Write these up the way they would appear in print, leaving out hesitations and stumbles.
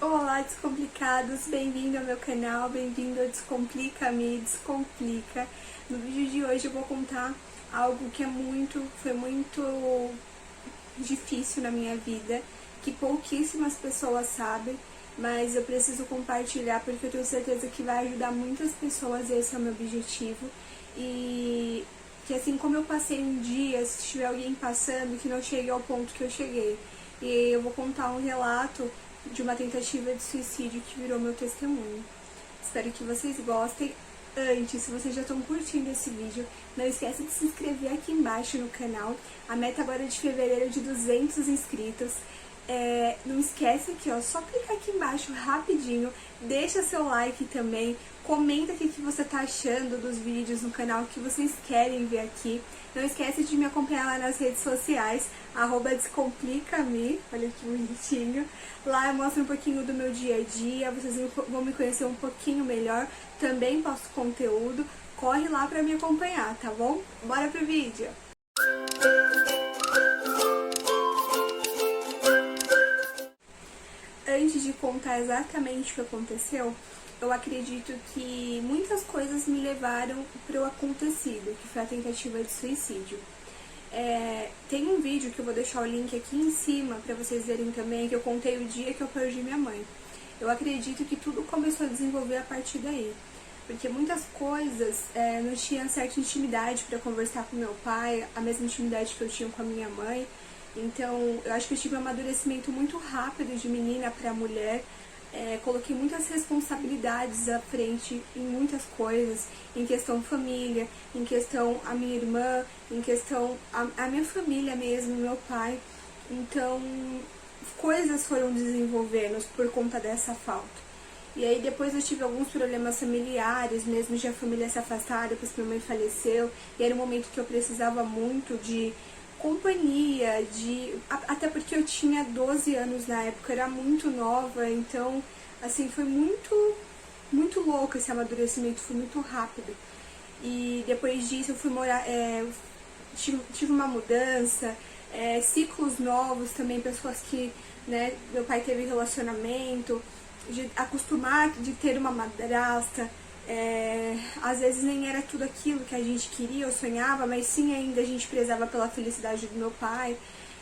Olá, descomplicados! Bem-vindo ao meu canal, bem-vindo ao Descomplica-me, Descomplica. No vídeo de hoje eu vou contar algo que foi muito difícil na minha vida, que pouquíssimas pessoas sabem, mas eu preciso compartilhar porque eu tenho certeza que vai ajudar muitas pessoas, esse é o meu objetivo. E que assim como eu passei um dia, se tiver alguém passando, que não chegue ao ponto que eu cheguei. E eu vou contar um relato de uma tentativa de suicídio que virou meu testemunho. Espero que vocês gostem. Antes, se vocês já estão curtindo esse vídeo, não esquece de se inscrever aqui embaixo no canal. A meta agora é de fevereiro é de 200 inscritos. Não esquece aqui, ó, só clicar aqui embaixo rapidinho, deixa seu like também, comenta o que você tá achando dos vídeos no canal, o que vocês querem ver aqui. Não esquece de me acompanhar lá nas redes sociais, @descomplica-me, olha que bonitinho. Lá eu mostro um pouquinho do meu dia a dia, vocês vão me conhecer um pouquinho melhor, também posto conteúdo, corre lá pra me acompanhar, tá bom? Bora pro vídeo! Antes de contar exatamente o que aconteceu, eu acredito que muitas coisas me levaram para o acontecido, que foi a tentativa de suicídio. Tem um vídeo que eu vou deixar o link aqui em cima para vocês verem também, que eu contei o dia que eu perdi minha mãe. Eu acredito que tudo começou a desenvolver a partir daí, porque muitas coisas não tinha certa intimidade para conversar com meu pai, a mesma intimidade que eu tinha com a minha mãe. Então, eu acho que eu tive um amadurecimento muito rápido de menina para mulher. Coloquei muitas responsabilidades à frente em muitas coisas, em questão família, em questão a minha irmã, em questão a minha família mesmo, meu pai. Então, coisas foram desenvolvendo por conta dessa falta. E aí depois eu tive alguns problemas familiares, mesmo de a família se afastar, depois que minha mãe faleceu, e era um momento que eu precisava muito de companhia, até porque eu tinha 12 anos na época, era muito nova, então assim, foi muito louco esse amadurecimento, foi muito rápido. E depois disso eu fui morar, tive uma mudança, ciclos novos também, pessoas que, né, meu pai teve relacionamento, de acostumar de ter uma madrasta. Às vezes nem era tudo aquilo que a gente queria ou sonhava, mas sim ainda a gente prezava pela felicidade do meu pai.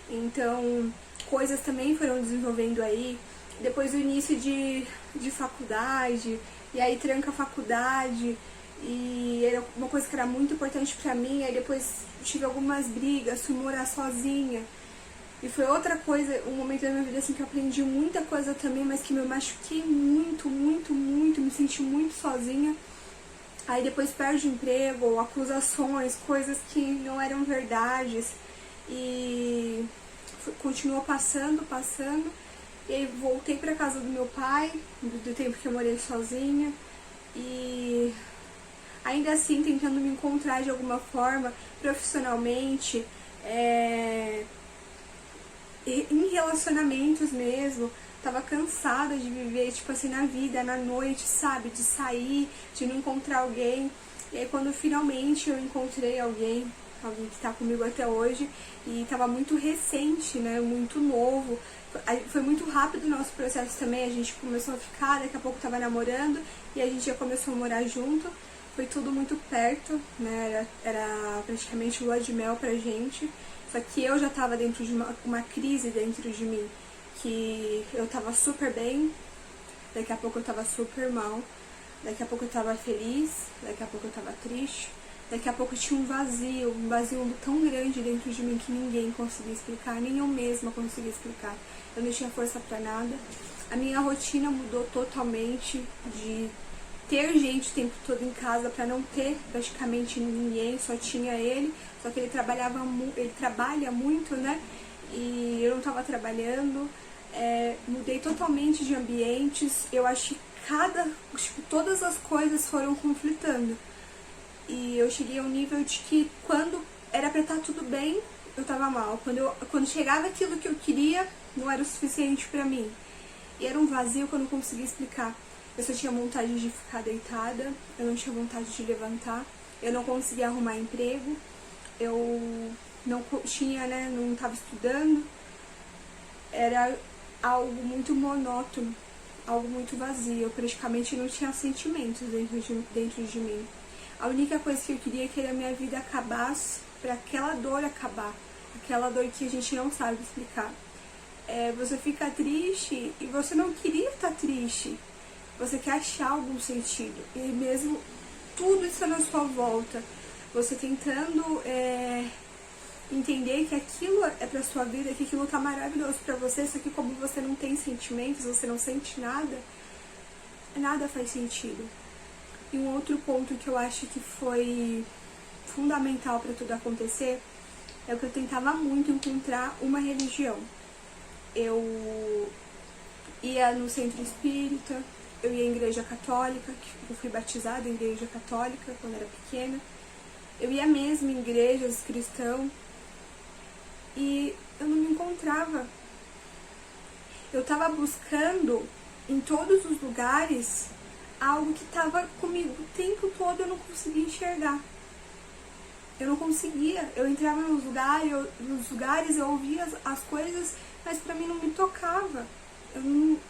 Então, coisas também foram desenvolvendo aí. Depois do início de faculdade, e aí tranca a faculdade, e era uma coisa que era muito importante pra mim. Aí depois tive algumas brigas, fui morar sozinha. E foi outra coisa, um momento da minha vida assim que eu aprendi muita coisa também, mas que me machuquei muito, me senti muito sozinha. Aí depois perde o emprego, acusações, coisas que não eram verdades. E continuou passando. E aí voltei pra casa do meu pai, do tempo que eu morei sozinha. E ainda assim tentando me encontrar de alguma forma, profissionalmente, em relacionamentos mesmo. Tava cansada de viver, tipo assim, na vida, na noite, sabe? De sair, de não encontrar alguém. E aí quando finalmente eu encontrei alguém que tá comigo até hoje, e tava muito recente, né? Muito novo. Foi muito rápido o nosso processo também, a gente começou a ficar, daqui a pouco tava namorando, e a gente já começou a morar junto. Foi tudo muito perto, né? Era praticamente lua de mel pra gente. Só que eu já tava dentro de uma crise dentro de mim, que eu tava super bem, daqui a pouco eu tava super mal, daqui a pouco eu tava feliz, daqui a pouco eu tava triste, daqui a pouco tinha um vazio tão grande dentro de mim que ninguém conseguia explicar, nem eu mesma conseguia explicar. Eu não tinha força pra nada. A minha rotina mudou totalmente, de ter gente o tempo todo em casa pra não ter praticamente ninguém, só tinha ele, só que ele trabalha muito, né? E eu não tava trabalhando. Mudei totalmente de ambientes. Eu acho que todas as coisas foram conflitando. E eu cheguei a um nível de que quando era pra estar tudo bem, eu tava mal. Quando chegava aquilo que eu queria, não era o suficiente pra mim. E era um vazio que eu não conseguia explicar. Eu só tinha vontade de ficar deitada, eu não tinha vontade de levantar, eu não conseguia arrumar emprego, eu não tinha, né, não estava estudando. Era algo muito monótono. algo muito vazio. Eu praticamente não tinha sentimentos dentro de mim. A única coisa que eu queria é que a minha vida acabasse, para aquela dor acabar. Aquela dor que a gente não sabe explicar. Você fica triste e você não queria estar triste. Você quer achar algum sentido. E mesmo tudo isso na sua volta, você tentando entender que aquilo é pra sua vida, que aquilo tá maravilhoso pra você, só que como você não tem sentimentos, você não sente nada, nada faz sentido. E um outro ponto que eu acho que foi fundamental para tudo acontecer é que eu tentava muito encontrar uma religião. Eu ia no centro espírita, eu ia em igreja católica, eu fui batizada em igreja católica quando era pequena. Eu ia mesmo em igrejas cristãs e eu não me encontrava. Eu estava buscando em todos os lugares algo que estava comigo o tempo todo, eu não conseguia enxergar. Eu não conseguia. Eu entrava nos lugares, eu ouvia as coisas, mas pra mim não me tocava.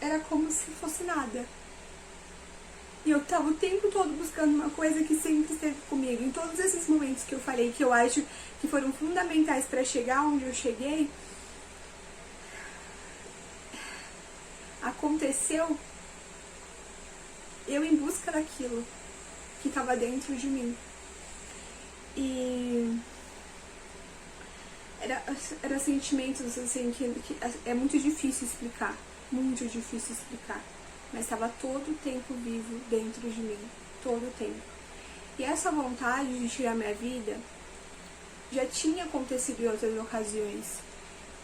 Era como se fosse nada. E eu tava o tempo todo buscando uma coisa que sempre esteve comigo. Em todos esses momentos que eu falei, que eu acho que foram fundamentais para chegar onde eu cheguei, aconteceu eu em busca daquilo que estava dentro de mim. E era sentimentos assim que é muito difícil explicar, mas estava todo o tempo vivo dentro de mim, todo o tempo. E essa vontade de tirar minha vida já tinha acontecido em outras ocasiões.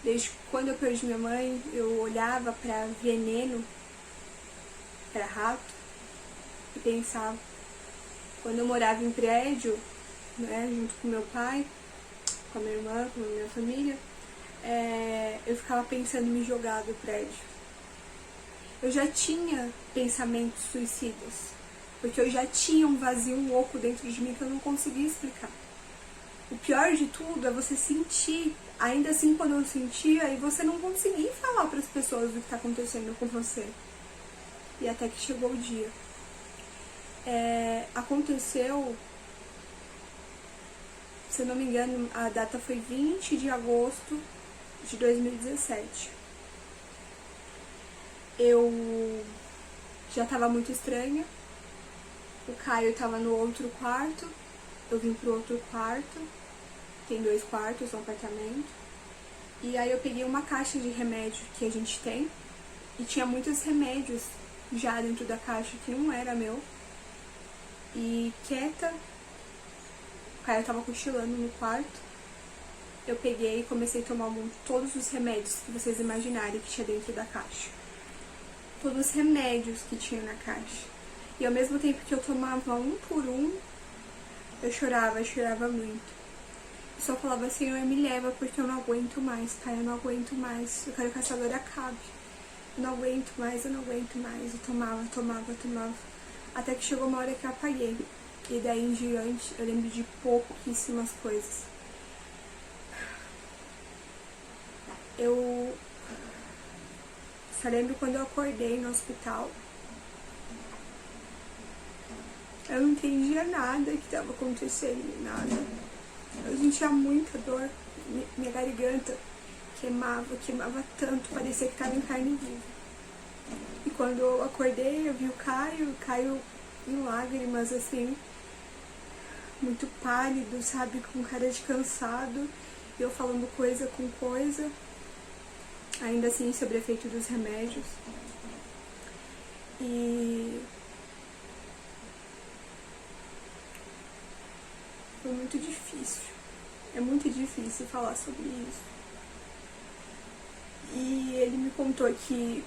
Desde quando eu perdi minha mãe, eu olhava para veneno, para rato, e pensava. Quando eu morava em prédio, né, junto com meu pai, com a minha irmã, com a minha família, eu ficava pensando em me jogar do prédio. Eu já tinha pensamentos suicidas, porque eu já tinha um vazio, um oco dentro de mim que eu não conseguia explicar. O pior de tudo é você sentir, ainda assim quando eu sentia, e você não conseguir falar para as pessoas o que está acontecendo com você. E até que chegou o dia. Aconteceu, se eu não me engano, a data foi 20 de agosto de 2017. Eu já estava muito estranha. O Caio estava no outro quarto. Eu vim pro outro quarto. Tem 2 quartos no apartamento. E aí eu peguei uma caixa de remédio que a gente tem. E tinha muitos remédios já dentro da caixa que não era meu. E quieta, o Caio tava cochilando no quarto. Eu peguei e comecei a tomar todos os remédios que vocês imaginarem que tinha dentro da caixa. Todos os remédios que tinha na caixa. E ao mesmo tempo que eu tomava um por um, eu chorava muito. Eu só falava, Senhor, me leva porque eu não aguento mais, Caio, eu não aguento mais. Eu quero que essa dor acabe. Eu não aguento mais. Eu tomava. Até que chegou uma hora que eu apaguei. E daí em diante eu lembro de pouquíssimas coisas. Eu só lembro quando eu acordei no hospital. Eu não entendia nada que estava acontecendo, nada. Eu sentia muita dor. Minha garganta queimava tanto, parecia que estava em carne viva. E quando eu acordei, eu vi o Caio em lágrimas, assim, muito pálido, sabe, com cara de cansado, e eu falando coisa com coisa, ainda assim sobre o efeito dos remédios. E foi muito difícil, é muito difícil falar sobre isso. E ele me contou que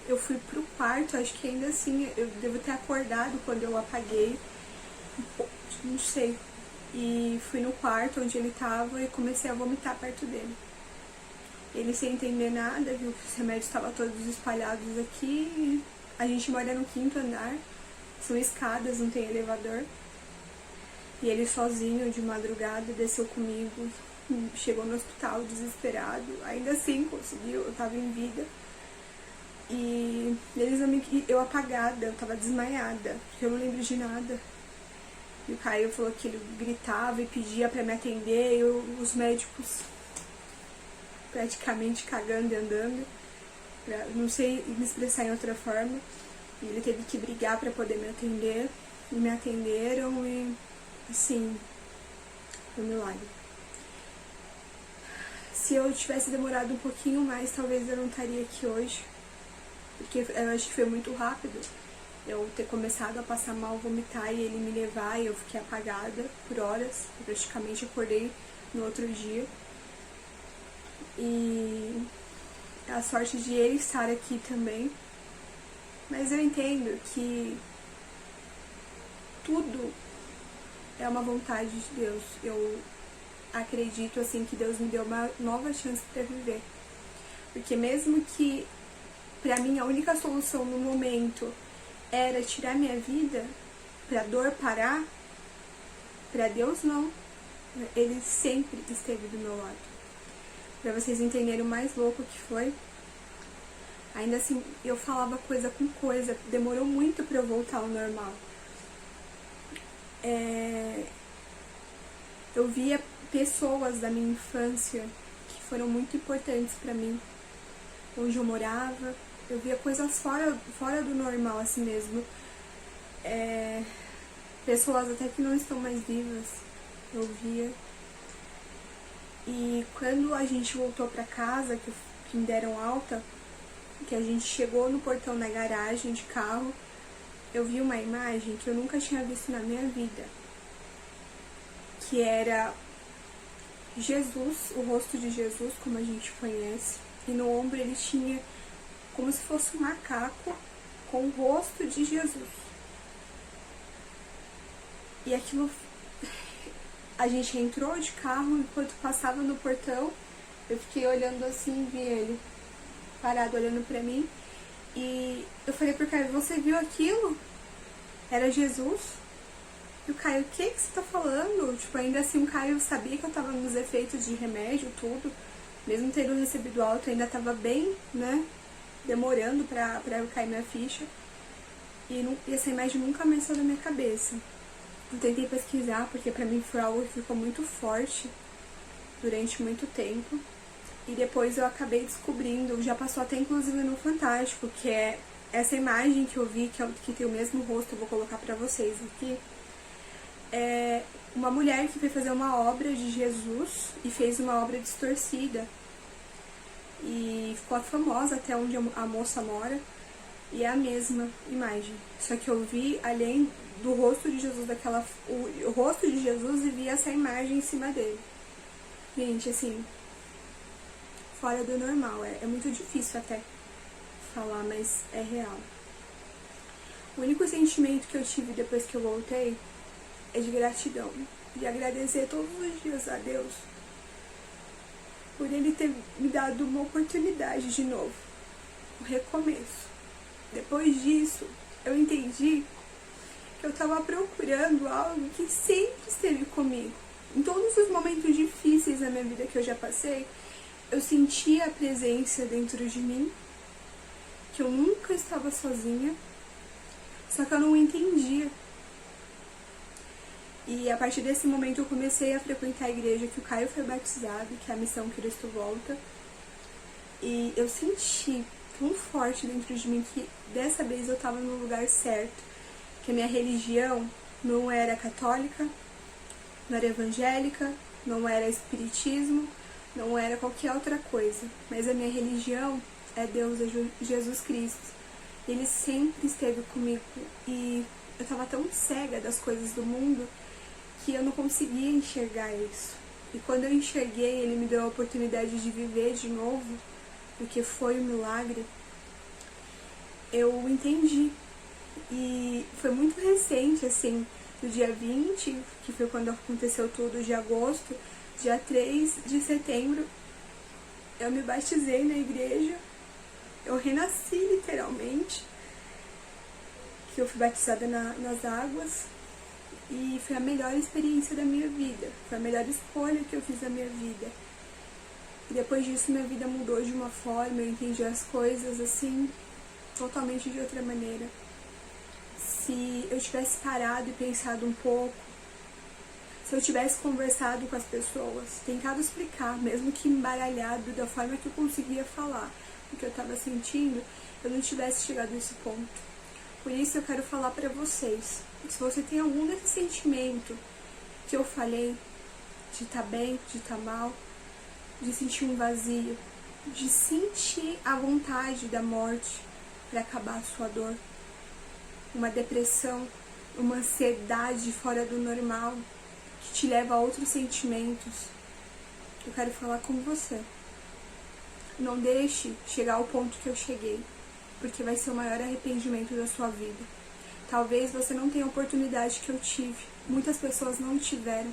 eu fui pro quarto, acho que ainda assim eu devo ter acordado quando eu apaguei, não sei. E fui no quarto onde ele tava e comecei a vomitar perto dele. Ele sem entender nada, viu que os remédios estavam todos espalhados aqui. A gente mora no 5º andar, são escadas, não tem elevador. E ele sozinho, de madrugada, desceu comigo, chegou no hospital desesperado. Ainda assim conseguiu, eu tava em vida. E eles não me... eu apagada, eu tava desmaiada, porque eu não lembro de nada. E o Caio falou que ele gritava e pedia pra me atender, e os médicos praticamente cagando e andando, não sei me expressar em outra forma. E ele teve que brigar pra poder me atender, e me atenderam, e assim, foi um milagre. Se eu tivesse demorado um pouquinho mais, talvez eu não estaria aqui hoje, porque eu acho que foi muito rápido eu ter começado a passar mal, vomitar e ele me levar, e eu fiquei apagada por horas, eu praticamente acordei no outro dia. E a sorte de ele estar aqui também. Mas eu entendo que tudo é uma vontade de Deus. Eu acredito assim que Deus me deu uma nova chance para viver. Porque mesmo que pra mim a única solução no momento era tirar minha vida, pra dor parar, pra Deus não. Ele sempre esteve do meu lado. Pra vocês entenderem o mais louco que foi, ainda assim eu falava coisa com coisa, demorou muito pra eu voltar ao normal. Eu via pessoas da minha infância que foram muito importantes pra mim, onde eu morava, eu via coisas fora do normal assim mesmo. Pessoas até que não estão mais vivas, eu via. E quando a gente voltou pra casa, que me deram alta, que a gente chegou no portão da garagem de carro, eu vi uma imagem que eu nunca tinha visto na minha vida, que era Jesus, o rosto de Jesus, como a gente conhece, e no ombro ele tinha como se fosse um macaco com o rosto de Jesus. E aquilo, a gente entrou de carro, enquanto passava no portão, eu fiquei olhando assim, vi ele parado olhando pra mim, e eu falei pro Caio, você viu aquilo? Era Jesus? E o Caio, o que você tá falando? Tipo, ainda assim o Caio sabia que eu tava nos efeitos de remédio, tudo, mesmo tendo recebido alta, ainda tava bem, né, demorando pra eu cair minha ficha, e essa imagem nunca mais saiu da minha cabeça. Eu tentei pesquisar, porque pra mim foi algo que ficou muito forte durante muito tempo. E depois eu acabei descobrindo, já passou até inclusive no Fantástico, que é essa imagem que eu vi, que tem o mesmo rosto, eu vou colocar pra vocês aqui. É uma mulher que foi fazer uma obra de Jesus e fez uma obra distorcida. E ficou famosa até onde a moça mora. E é a mesma imagem. Só que eu vi, além do rosto de Jesus, o rosto de Jesus, e vi essa imagem em cima dele. Gente, assim, fora do normal. É muito difícil até falar, mas é real. O único sentimento que eu tive depois que eu voltei é de gratidão. De agradecer todos os dias a Deus por Ele ter me dado uma oportunidade de novo. Um recomeço. Depois disso, eu entendi que eu estava procurando algo que sempre esteve comigo. Em todos os momentos difíceis da minha vida que eu já passei, eu sentia a presença dentro de mim, que eu nunca estava sozinha, só que eu não entendia. E a partir desse momento eu comecei a frequentar a igreja que o Caio foi batizado, que é a Missão Cristo Volta. E eu senti tão forte dentro de mim que dessa vez eu estava no lugar certo, que a minha religião não era católica, não era evangélica, não era espiritismo, não era qualquer outra coisa, mas a minha religião é Deus, é Jesus Cristo. Ele sempre esteve comigo e eu estava tão cega das coisas do mundo que eu não conseguia enxergar isso. E quando eu enxerguei, ele me deu a oportunidade de viver de novo, porque foi um milagre, eu entendi. E foi muito recente, assim, do dia 20, que foi quando aconteceu tudo, de agosto, dia 3 de setembro, eu me batizei na igreja, eu renasci literalmente, que eu fui batizada nas águas, e foi a melhor experiência da minha vida, foi a melhor escolha que eu fiz da minha vida. E depois disso minha vida mudou de uma forma, eu entendi as coisas assim, totalmente de outra maneira. Se eu tivesse parado e pensado um pouco, se eu tivesse conversado com as pessoas, tentado explicar, mesmo que embaralhado, da forma que eu conseguia falar o que eu estava sentindo, eu não tivesse chegado a esse ponto. Por isso eu quero falar para vocês, se você tem algum desse sentimento que eu falei, de estar bem, de estar mal, de sentir um vazio, de sentir a vontade da morte para acabar a sua dor, uma depressão, uma ansiedade fora do normal, que te leva a outros sentimentos, eu quero falar com você. Não deixe chegar ao ponto que eu cheguei, porque vai ser o maior arrependimento da sua vida. Talvez você não tenha a oportunidade que eu tive. Muitas pessoas não tiveram.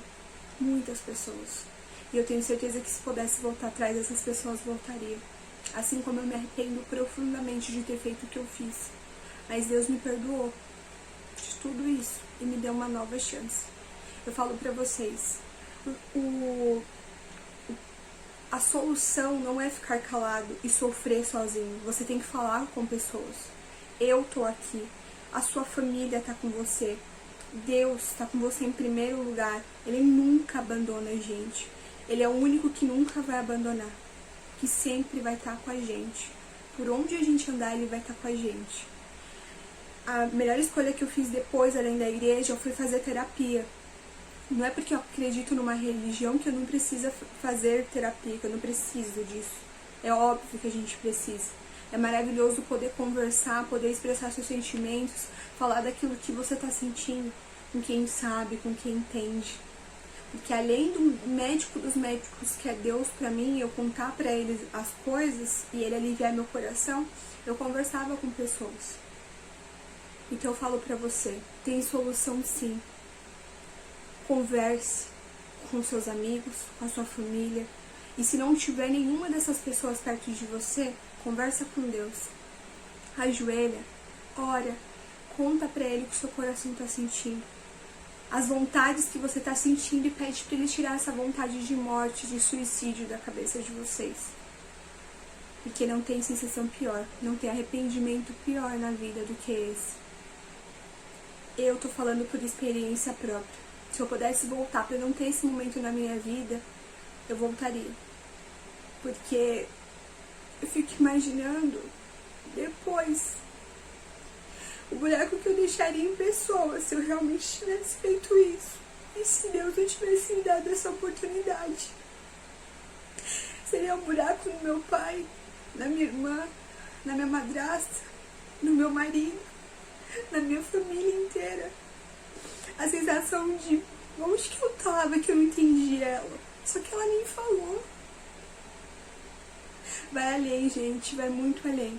Muitas pessoas. E eu tenho certeza que se pudesse voltar atrás, essas pessoas voltariam. Assim como eu me arrependo profundamente de ter feito o que eu fiz. Mas Deus me perdoou de tudo isso e me deu uma nova chance. Eu falo pra vocês, a solução não é ficar calado e sofrer sozinho. Você tem que falar com pessoas. Eu tô aqui. A sua família tá com você. Deus tá com você em primeiro lugar. Ele nunca abandona a gente. Ele é o único que nunca vai abandonar. Que sempre vai estar com a gente. Por onde a gente andar, Ele vai estar com a gente. A melhor escolha que eu fiz depois, além da igreja, foi fazer terapia. Não é porque eu acredito numa religião que eu não preciso fazer terapia, que eu não preciso disso. É óbvio que a gente precisa. É maravilhoso poder conversar, poder expressar seus sentimentos, falar daquilo que você está sentindo, com quem sabe, com quem entende. Porque além do médico dos médicos, que é Deus pra mim, eu contar pra ele as coisas e ele aliviar meu coração, eu conversava com pessoas. Então eu falo pra você, tem solução sim. Converse com seus amigos, com a sua família. E se não tiver nenhuma dessas pessoas perto de você, conversa com Deus. Ajoelha, ora, conta pra Ele o que o seu coração tá sentindo. As vontades que você tá sentindo e pede pra Ele tirar essa vontade de morte, de suicídio da cabeça de vocês. Porque não tem sensação pior, não tem arrependimento pior na vida do que esse. Eu tô falando por experiência própria. Se eu pudesse voltar para não ter esse momento na minha vida, eu voltaria. Porque eu fico imaginando depois o buraco que eu deixaria em pessoas se eu realmente tivesse feito isso. E se Deus não tivesse me dado essa oportunidade. Seria um buraco no meu pai, na minha irmã, na minha madrasta, no meu marido, na minha família inteira. A sensação de onde que eu tava que eu não entendi ela. Só que ela nem falou. Vai além, gente, vai muito além.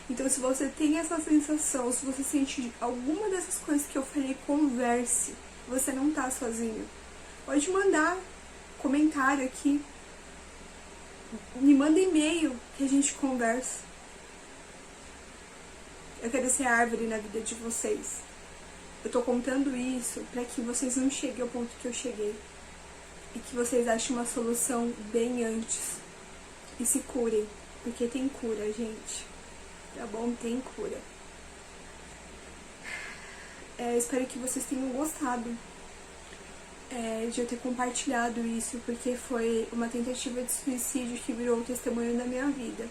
Então se você tem essa sensação, se você sente alguma dessas coisas que eu falei, converse. Você não tá sozinho. Pode mandar comentário aqui. Me manda e-mail que a gente conversa. Eu quero ser árvore na vida de vocês. Eu tô contando isso para que vocês não cheguem ao ponto que eu cheguei. E que vocês achem uma solução bem antes. E se curem. Porque tem cura, gente. Tá bom? Tem cura. Espero que vocês tenham gostado de eu ter compartilhado isso. Porque foi uma tentativa de suicídio que virou um testemunho da minha vida.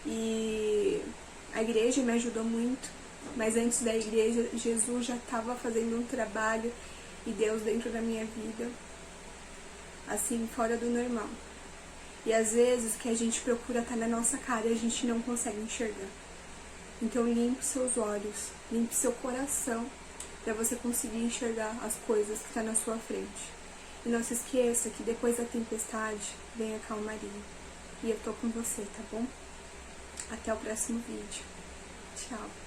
E a igreja me ajudou muito. Mas antes da igreja, Jesus já estava fazendo um trabalho e Deus dentro da minha vida, assim, fora do normal. E às vezes o que a gente procura tá na nossa cara e a gente não consegue enxergar. Então limpe seus olhos, limpe seu coração, para você conseguir enxergar as coisas que tá na sua frente. E não se esqueça que depois da tempestade vem a calmaria. E eu tô com você, tá bom? Até o próximo vídeo. Tchau.